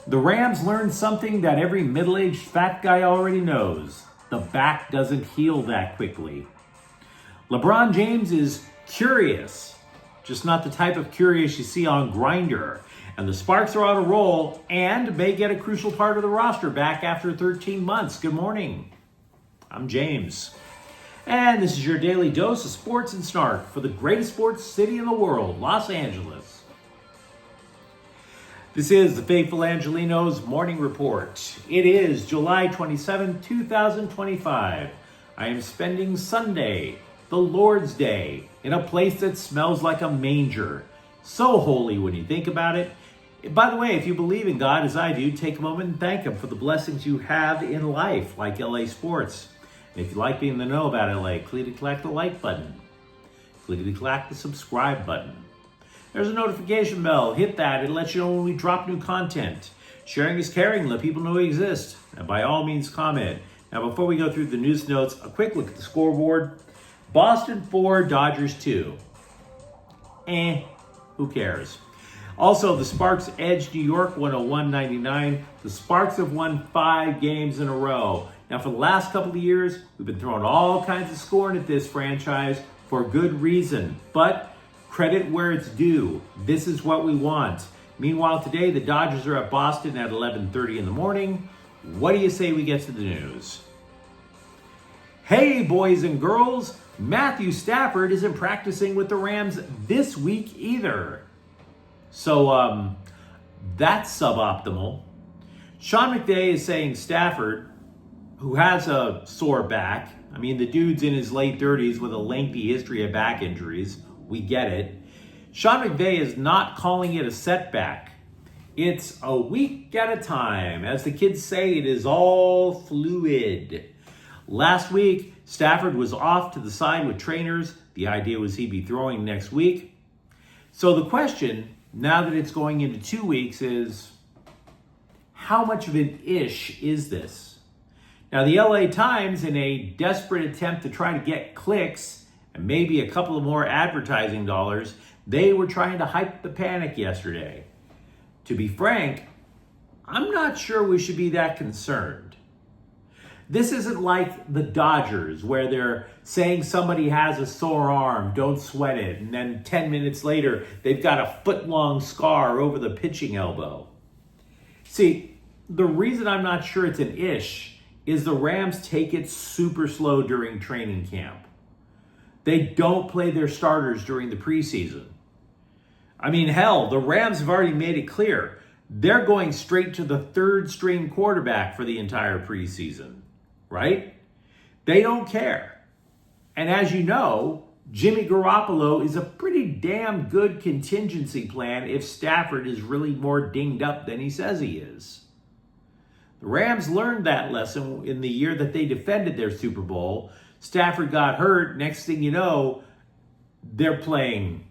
The Rams learned something that every middle-aged fat guy already knows. The back doesn't heal that quickly. LeBron James is curious, just not the type of curious you see on Grindr. And the Sparks are on a roll and may get a crucial part of the roster back after 13 months. Good morning. I'm James. And this is your daily dose of sports and snark for the greatest sports city in the world, Los Angeles. This is the Faithful Angelenos Morning Report. It is July 27, 2025. I am spending Sunday, the Lord's Day, in a place that smells like a manger. So holy when you think about it. By the way, if you believe in God as I do, take a moment and thank Him for the blessings you have in life, like LA sports. And if you like being in the know about LA, click the like button. Click the subscribe button. There's a notification bell. Hit that. It lets you know when we drop new content. Sharing is caring. Let people know we exist. And by all means, comment. Now, before we go through the news notes, a quick look at the scoreboard. Boston 4, Dodgers 2. Who cares? Also, the Sparks edged New York 101-99. The Sparks have won 5 games in a row. Now, for the last couple of years, we've been throwing all kinds of scorn at this franchise for good reason. But credit where it's due. This is what we want. Meanwhile, today, the Dodgers are at Boston at 11:30 in the morning. What do you say we get to the news? Hey, boys and girls. Matthew Stafford isn't practicing with the Rams this week either. So, that's suboptimal. Sean McVay is saying Stafford, who has a sore back, I mean, the dude's in his late 30s with a lengthy history of back injuries. We get it. Sean McVay is not calling it a setback. It's a week at a time. As the kids say, it is all fluid. Last week, Stafford was off to the side with trainers. The idea was he'd be throwing next week. So the question, now that it's going into 2 weeks, is how much of an ish is this? Now, the LA Times, in a desperate attempt to try to get clicks and maybe a couple of more advertising dollars, they were trying to hype the panic yesterday. To be frank, I'm not sure we should be that concerned. This isn't like the Dodgers, where they're saying somebody has a sore arm, don't sweat it, and then 10 minutes later, they've got a foot-long scar over the pitching elbow. See, the reason I'm not sure it's an ish is the Rams take it super slow during training camp. They don't play their starters during the preseason. I mean, hell, the Rams have already made it clear. They're going straight to the third-string quarterback for the entire preseason. Right? They don't care. And as you know, Jimmy Garoppolo is a pretty damn good contingency plan if Stafford is really more dinged up than he says he is. The Rams learned that lesson in the year that they defended their Super Bowl. Stafford got hurt. Next thing you know, they're playing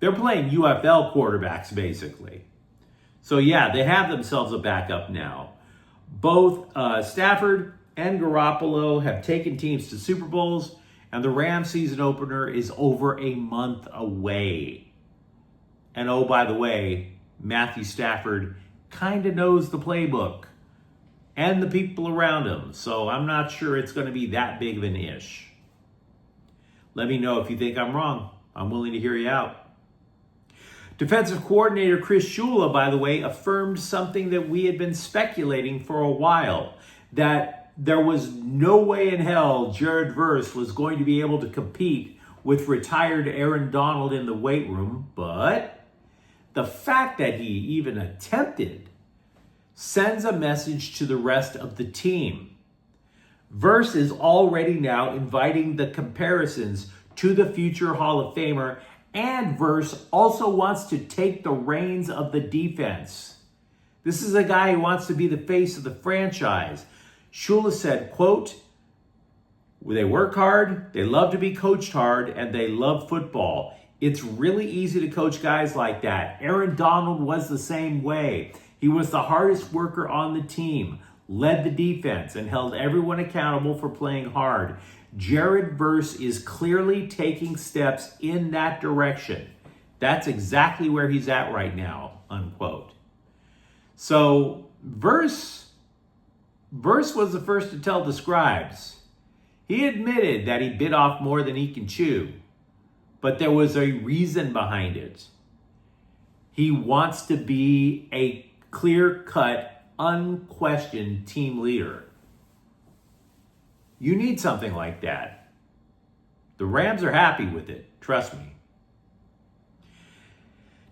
UFL quarterbacks, basically. So yeah, they have themselves a backup now. Both Stafford and Garoppolo have taken teams to Super Bowls, and the Rams season opener is over a month away. And oh, by the way, Matthew Stafford kind of knows the playbook and the people around him, so I'm not sure it's going to be that big of an ish. Let me know if you think I'm wrong. I'm willing to hear you out. Defensive coordinator Chris Shula, by the way, affirmed something that we had been speculating for a while, that there was no way in hell Jared Verse was going to be able to compete with retired Aaron Donald in the weight room, but the fact that he even attempted sends a message to the rest of the team. Verse is already now inviting the comparisons to the future Hall of Famer, and Verse also wants to take the reins of the defense. This is a guy who wants to be the face of the franchise. Shula said, quote, they work hard, they love to be coached hard, and they love football. It's really easy to coach guys like that. Aaron Donald was the same way. He was the hardest worker on the team, led the defense, and held everyone accountable for playing hard. Jared Verse is clearly taking steps in that direction. That's exactly where he's at right now, unquote. So Verse was the first to tell the scribes. He admitted that he bit off more than he can chew, but there was a reason behind it. He wants to be a clear-cut, unquestioned team leader. You need something like that. The Rams are happy with it, trust me.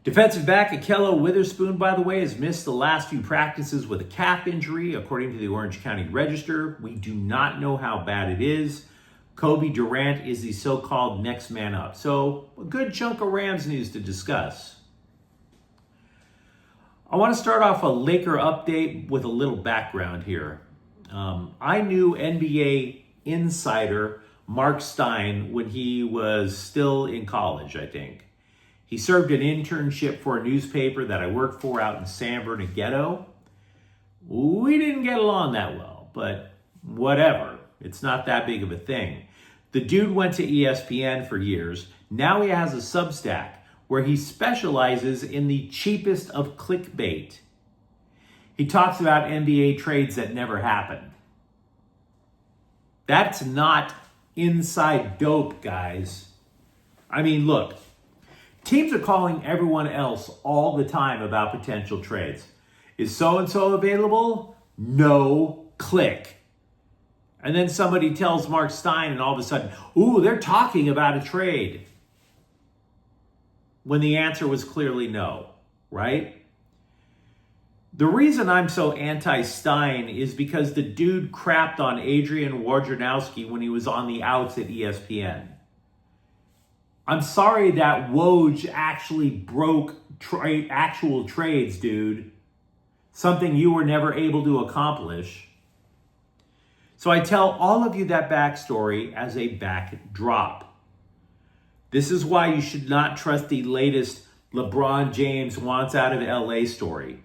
Defensive back Ahkello Witherspoon, by the way, has missed the last few practices with a calf injury, according to the Orange County Register. We do not know how bad it is. Kobe Durant is the so-called next man up. So a good chunk of Rams news to discuss. I want to start off a Laker update with a little background here. I knew NBA insider Mark Stein when he was still in college, I think. He served an internship for a newspaper that I worked for out in San Bernardino. We didn't get along that well, but whatever. It's not that big of a thing. The dude went to ESPN for years. Now he has a Substack where he specializes in the cheapest of clickbait. He talks about NBA trades that never happened. That's not inside dope, guys. I mean, look. Teams are calling everyone else all the time about potential trades. Is so-and-so available? No. Click. And then somebody tells Mark Stein and all of a sudden, ooh, they're talking about a trade. When the answer was clearly no, right? The reason I'm so anti-Stein is because the dude crapped on Adrian Wojnarowski when he was on the outs at ESPN. I'm sorry that Woj actually broke actual trades, dude. Something you were never able to accomplish. So I tell all of you that backstory as a backdrop. This is why you should not trust the latest LeBron James wants out of LA story.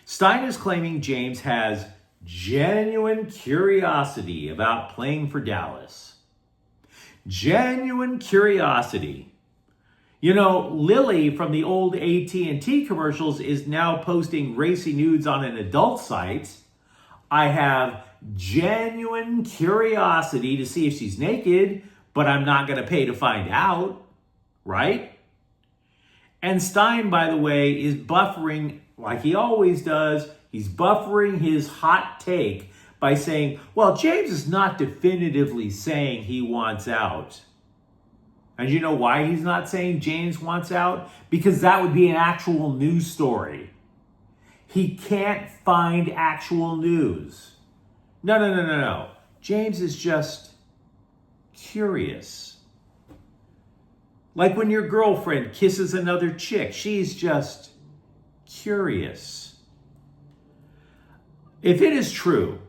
Stein is claiming James has genuine curiosity about playing for Dallas. Genuine curiosity. You know, Lily from the old AT&T commercials is now posting racy nudes on an adult site. I have genuine curiosity to see if she's naked, but I'm not going to pay to find out, right? And Stein, by the way, is buffering like he always does. He's buffering his hot take by saying, well, James is not definitively saying he wants out. And you know why he's not saying James wants out? Because that would be an actual news story. He can't find actual news. No. James is just curious. Like when your girlfriend kisses another chick, she's just curious. If it is true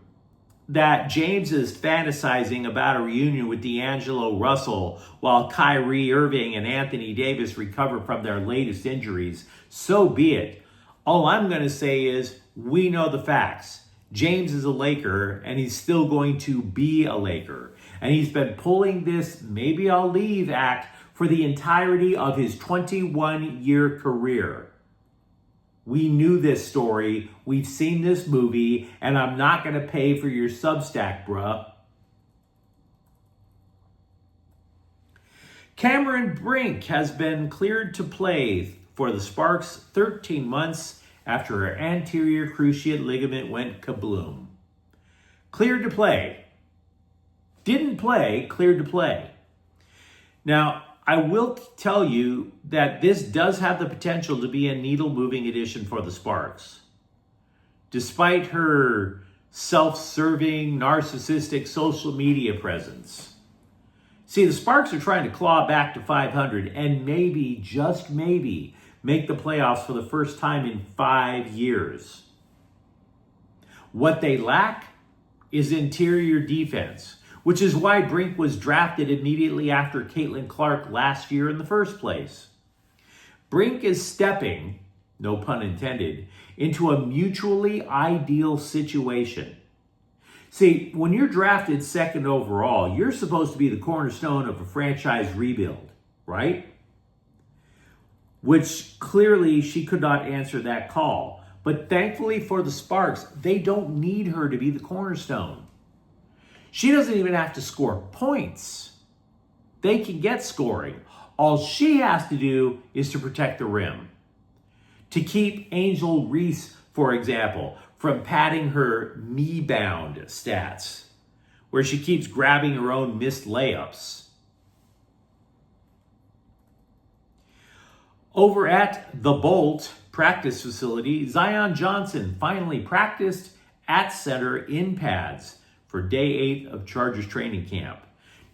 that James is fantasizing about a reunion with D'Angelo Russell while Kyrie Irving and Anthony Davis recover from their latest injuries, so be it. All I'm going to say is we know the facts. James is a Laker, and he's still going to be a Laker. And he's been pulling this maybe I'll leave act for the entirety of his 21-year career. We knew this story. We've seen this movie, and I'm not going to pay for your Substack, bruh. Cameron Brink has been cleared to play for the Sparks 13 months after her anterior cruciate ligament went kabloom. Cleared to play. Didn't play, cleared to play. Now, I will tell you that this does have the potential to be a needle-moving addition for the Sparks. Despite her self-serving, narcissistic social media presence. See, the Sparks are trying to claw back to 500 and maybe, just maybe, make the playoffs for the first time in 5 years. What they lack is interior defense, which is why Brink was drafted immediately after Caitlin Clark last year in the first place. Brink is stepping, no pun intended, into a mutually ideal situation. See, when you're drafted second overall, you're supposed to be the cornerstone of a franchise rebuild, right? Which clearly she could not answer that call. But thankfully for the Sparks, they don't need her to be the cornerstone. She doesn't even have to score points. They can get scoring. All she has to do is to protect the rim. To keep Angel Reese, for example, from padding her me-bound stats, where she keeps grabbing her own missed layups. Over at the Bolt practice facility, Zion Johnson finally practiced at center in pads for day 8 of Chargers training camp.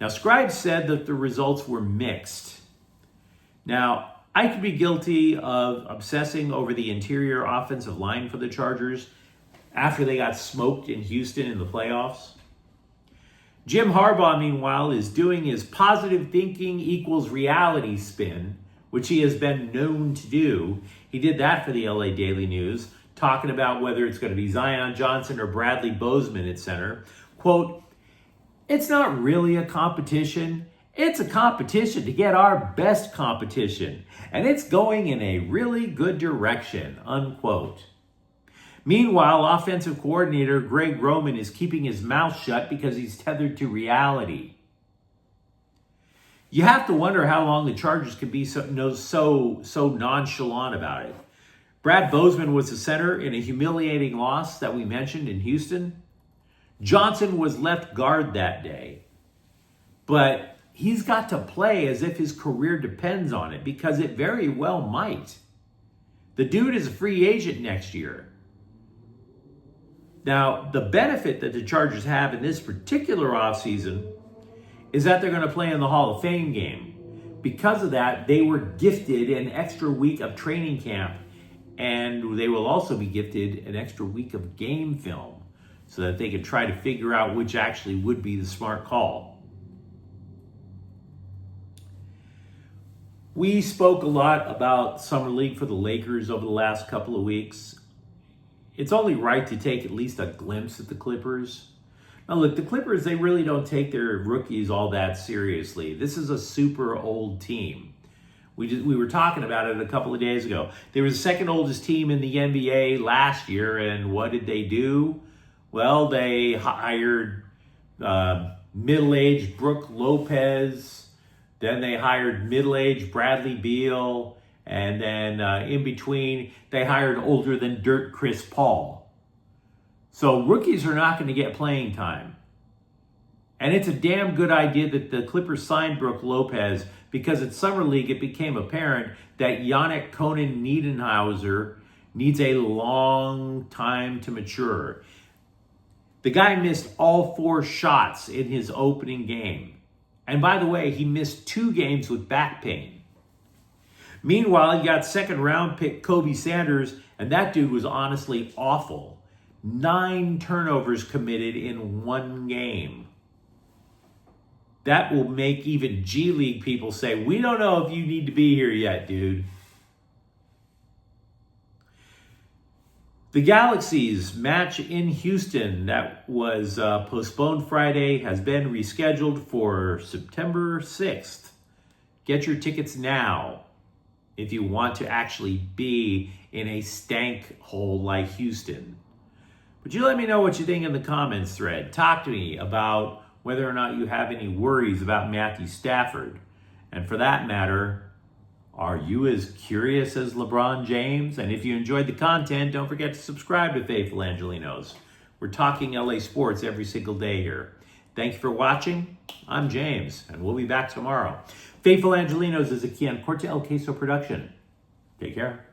Now, Scribes said that the results were mixed. Now, I could be guilty of obsessing over the interior offensive line for the Chargers after they got smoked in Houston in the playoffs. Jim Harbaugh, meanwhile, is doing his positive thinking equals reality spin, which he has been known to do. He did that for the LA Daily News, talking about whether it's going to be Zion Johnson or Bradley Bozeman at center. Quote, "It's not really a competition. It's a competition to get our best competition, and it's going in a really good direction," unquote. Meanwhile, offensive coordinator Greg Roman is keeping his mouth shut because he's tethered to reality. You have to wonder how long the Chargers can be so nonchalant about it. Brad Bozeman was the center in a humiliating loss that we mentioned in Houston. Johnson was left guard that day. But he's got to play as if his career depends on it, because it very well might. The dude is a free agent next year. Now, the benefit that the Chargers have in this particular offseason is that they're going to play in the Hall of Fame game. Because of that, they were gifted an extra week of training camp, and they will also be gifted an extra week of game film so that they can try to figure out which actually would be the smart call. We spoke a lot about Summer League for the Lakers over the last couple of weeks. It's only right to take at least a glimpse at the Clippers. Now look, the Clippers, they really don't take their rookies all that seriously. This is a super old team. We were talking about it a couple of days ago. They were the second oldest team in the NBA last year, and what did they do? Well, they hired middle-aged Brooke Lopez. Then they hired middle-aged Bradley Beal. And then in between, they hired older than dirt Chris Paul. So rookies are not going to get playing time. And it's a damn good idea that the Clippers signed Brooke Lopez, because at Summer League it became apparent that Yannick Conan Niedenhauser needs a long time to mature. The guy missed all 4 shots in his opening game. And by the way, he missed 2 games with back pain. Meanwhile, you got second round pick Kobe Sanders, and that dude was honestly awful. 9 turnovers committed in 1 game. That will make even G League people say, we don't know if you need to be here yet, dude. The Galaxy's match in Houston that was postponed Friday has been rescheduled for September 6th. Get your tickets now if you want to actually be in a stank hole like Houston. But you let me know what you think in the comments thread. Talk to me about whether or not you have any worries about Matthew Stafford. And for that matter, are you as curious as LeBron James? And if you enjoyed the content, don't forget to subscribe to Faithful Angelenos. We're talking LA sports every single day here. Thank you for watching. I'm James, and we'll be back tomorrow. Faithful Angelenos is a Kian Corte El Queso production. Take care.